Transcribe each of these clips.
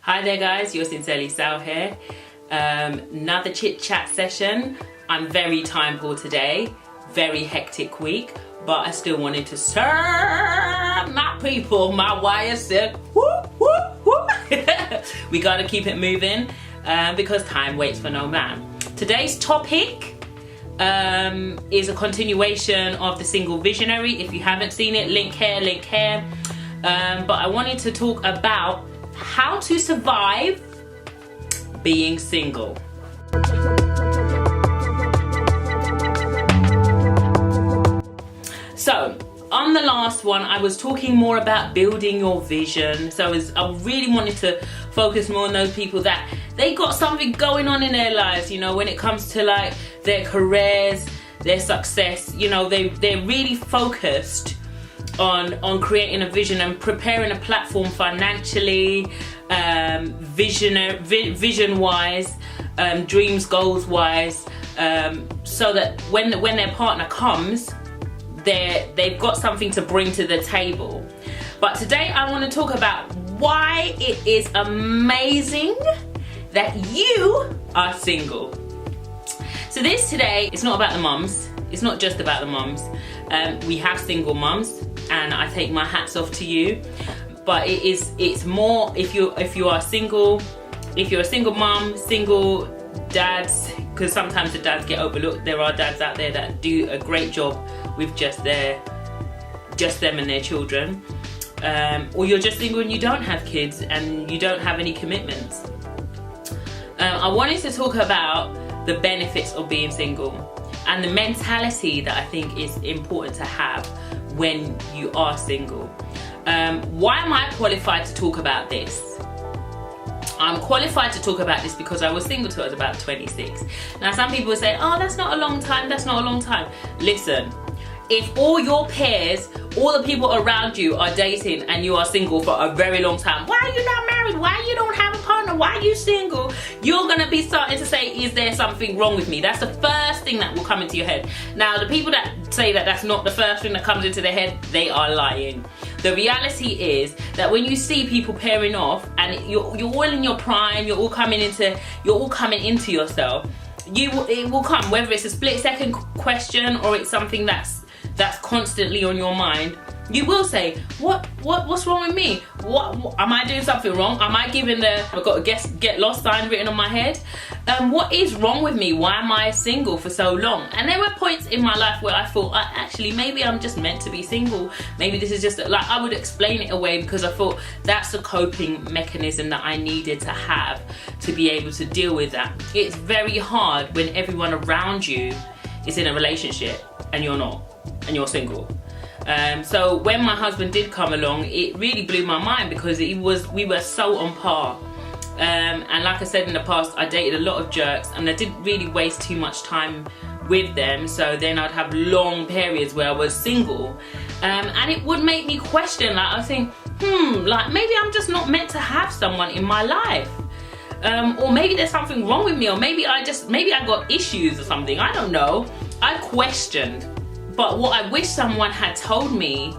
Hi there guys, you're Sincerely Sal here. Another chit chat session. I'm very time poor today, very hectic week, but I still wanted to serve my people, my YSF. Whoop, whoop, whoop. We gotta keep it moving because time waits for no man. Today's topic is a continuation of The Single Visionary. If you haven't seen it, link here. But I wanted to talk about how to survive being single. So on the last one I was talking more about building your vision. So I really wanted to focus more on those people that they got something going on in their lives, you know, when it comes to like their careers, their success, you know, they're really focused on creating a vision and preparing a platform financially, vision wise, dreams, goals wise, so that when their partner comes, they've got something to bring to the table. But today I want to talk about why it is amazing that you are single. So this today, it's not about the mums. It's not just about the mums. We have single mums, and I take my hats off to you. But it's more if you are single, if you're a single mum, single dads, because sometimes the dads get overlooked. There are dads out there that do a great job with just them and their children. Or you're just single and you don't have kids and you don't have any commitments. I wanted to talk about the benefits of being single and the mentality that I think is important to have when you are single. Why am I qualified to talk about this? I'm qualified to talk about this because I was single till I was about 26. Now some people say, oh, that's not a long time, that's not a long time. Listen, if all your peers, all the people around you are dating and you are single for a very long time, why are you not married? Why you don't have a partner? Why are you single? You're gonna be starting to say, is there something wrong with me? That's the first thing that will come into your head. Now, the people that say that that's not the first thing that comes into their head, they are lying. The reality is that when you see people pairing off and you're all in your prime, you're all coming into yourself, it will come, whether it's a split second question or it's something that's constantly on your mind. You will say, what's wrong with me? What am I doing something wrong? Am I giving I've got a get lost sign written on my head? What is wrong with me? Why am I single for so long? And there were points in my life where I thought, actually, maybe I'm just meant to be single. Maybe this is just like, I would explain it away because I thought that's a coping mechanism that I needed to have to be able to deal with that. It's very hard when everyone around you is in a relationship and you're not, and you're single. So when my husband did come along, it really blew my mind because we were so on par. And like I said in the past, I dated a lot of jerks and I didn't really waste too much time with them. So then I'd have long periods where I was single. And it would make me question, like I was thinking, like maybe I'm just not meant to have someone in my life. Or maybe there's something wrong with me, or maybe I got issues or something, I don't know. I questioned. But what I wish someone had told me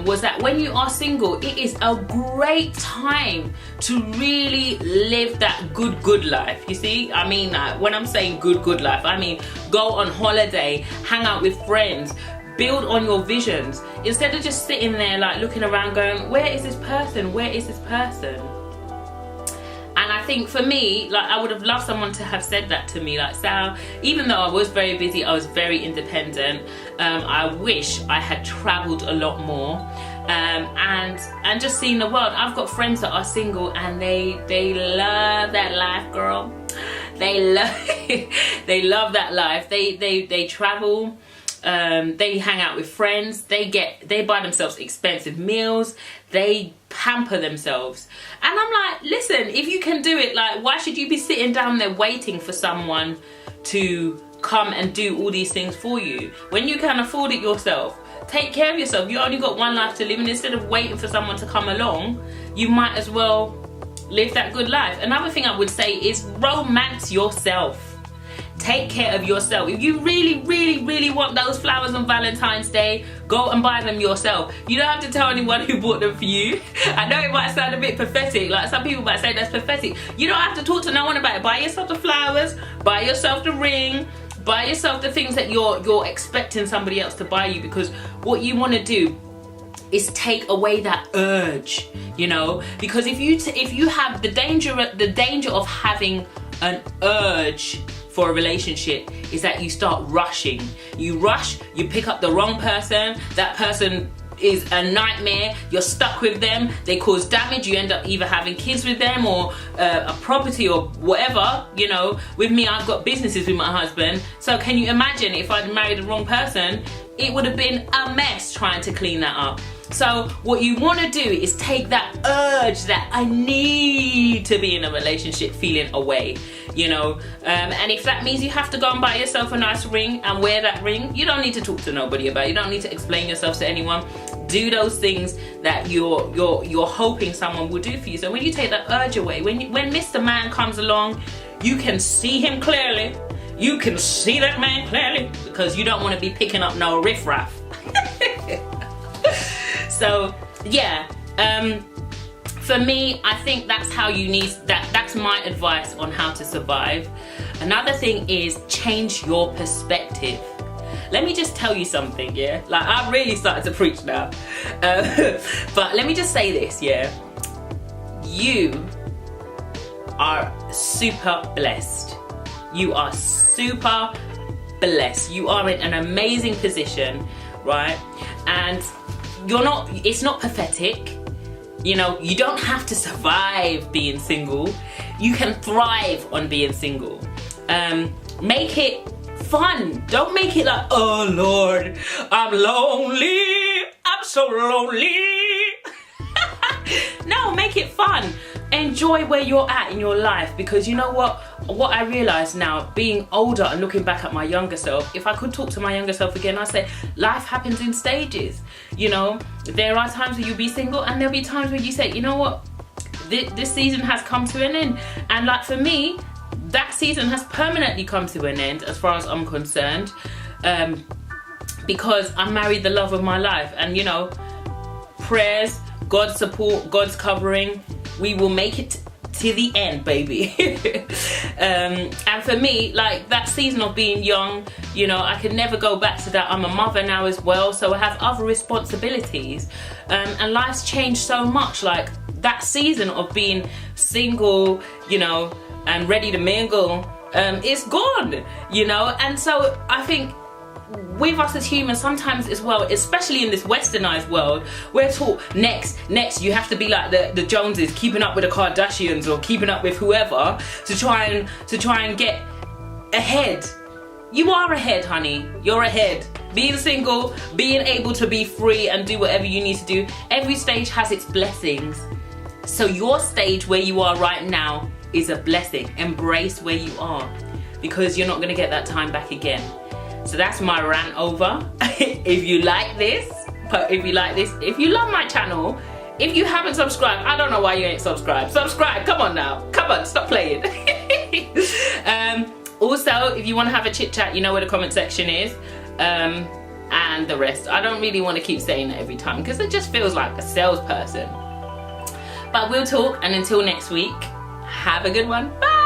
was that when you are single, it is a great time to really live that good life. You see, I mean, when I'm saying good life, I mean go on holiday, hang out with friends, build on your visions, instead of just sitting there like looking around going, where is this person? Where is this person? And I think for me, like I would have loved someone to have said that to me, like, Sal, even though I was very busy, I was very independent, I wish I had travelled a lot more and just seen the world. I've got friends that are single and they love that life, girl. They love that life. They travel. They hang out with friends, they buy themselves expensive meals, they pamper themselves. And I'm like, listen, if you can do it, like, why should you be sitting down there waiting for someone to come and do all these things for you when you can afford it yourself? Take care of yourself. You only got one life to live, and instead of waiting for someone to come along, you might as well live that good life. Another thing I would say is romance yourself. Take care of yourself. If you really, really, really want those flowers on Valentine's Day, go and buy them yourself. You don't have to tell anyone who bought them for you. I know it might sound a bit pathetic, like some people might say that's pathetic. You don't have to talk to no one about it. Buy yourself the flowers, buy yourself the ring, buy yourself the things that you're expecting somebody else to buy you, because what you want to do is take away that urge, you know, because if you have the danger of having an urge for a relationship is that you start rushing. You rush, you pick up the wrong person, that person is a nightmare, you're stuck with them, they cause damage, you end up either having kids with them or a property or whatever, you know. With me, I've got businesses with my husband, so can you imagine if I'd married the wrong person? It would have been a mess trying to clean that up. So what you want to do is take that urge that I need to be in a relationship feeling away, you know, and if that means you have to go and buy yourself a nice ring and wear that ring, you don't need to talk to nobody about it. You don't need to explain yourself to anyone. Do those things that you're hoping someone will do for you. So when you take that urge away, when Mr. Man comes along, you can see him clearly. You can see that man clearly, because you don't want to be picking up no riffraff. So yeah, for me, I think that's how you need that's my advice on how to survive. Another thing is change your perspective. Let me just tell you something, yeah? Like, I've really started to preach now. But let me just say this, yeah? You are super blessed. You are super blessed. You are in an amazing position, right? And it's not pathetic. You know, you don't have to survive being single. You can thrive on being single. Make it fun. Don't make it like, oh Lord, I'm lonely. I'm so lonely. No, make it fun. Enjoy where you're at in your life, because you know what I realize now, being older and looking back at my younger self, if I could talk to my younger self again, I'd say life happens in stages. You know, there are times where you'll be single and there'll be times where you say, you know what, this season has come to an end. And like for me, that season has permanently come to an end as far as I'm concerned, because I married the love of my life. And you know, prayers, God's support, God's covering, we will make it to the end, baby. And for me, like that season of being young, you know, I can never go back to that. I'm a mother now as well, so I have other responsibilities, and life's changed so much. Like that season of being single, you know, and ready to mingle, it's gone, you know. And so I think with us as humans sometimes as well, especially in this westernized world, we're taught next you have to be like the Joneses, keeping up with the Kardashians or keeping up with whoever to try and get ahead. You are ahead, honey. You're ahead. Being single, being able to be free and do whatever you need to do, every stage has its blessings. So your stage where you are right now is a blessing. Embrace where you are, because you're not going to get that time back again. So that's my rant over. If you like this, if you love my channel, if you haven't subscribed, I don't know why you ain't subscribed. Subscribe, come on now. Come on, stop playing. Also, if you want to have a chit chat, you know where the comment section is. And the rest. I don't really want to keep saying that every time, because it just feels like a salesperson. But we'll talk, and until next week, have a good one. Bye.